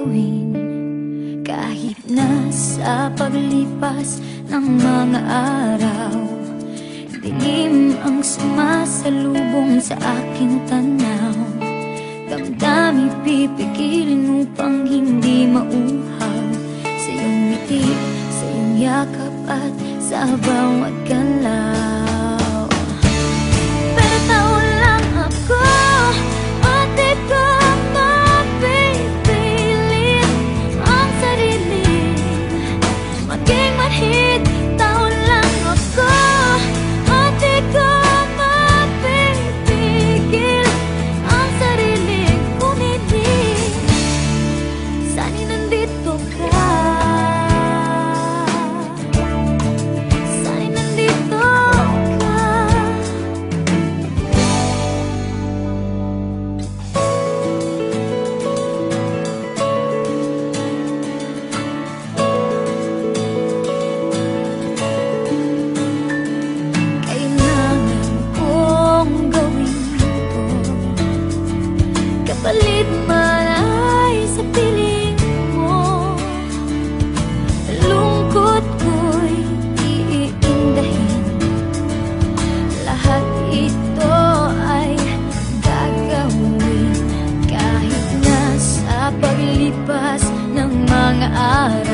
gawin. Kahit na sa paglipas ng mga araw, dilim ang sumasalubong sa aking tanaw. Damdamin pipigilin upang hindi mauhaw sa iyong ngiti, sa iyong yakap at sa bawat galaw. Pero tao lang ako at di ko mapipilit ang sarili maging manhid. Tao lang ako at di ko mapipigil ang sariling kumilig. Sana'y nandito ka, sana'y nandito ka. Kailangan kong gawin ito, kapalit man ay sa piling mo. Lungkot ko'y iindahin, lahat ito ay gagawin. Kahit na sa paglipas ng mga araw,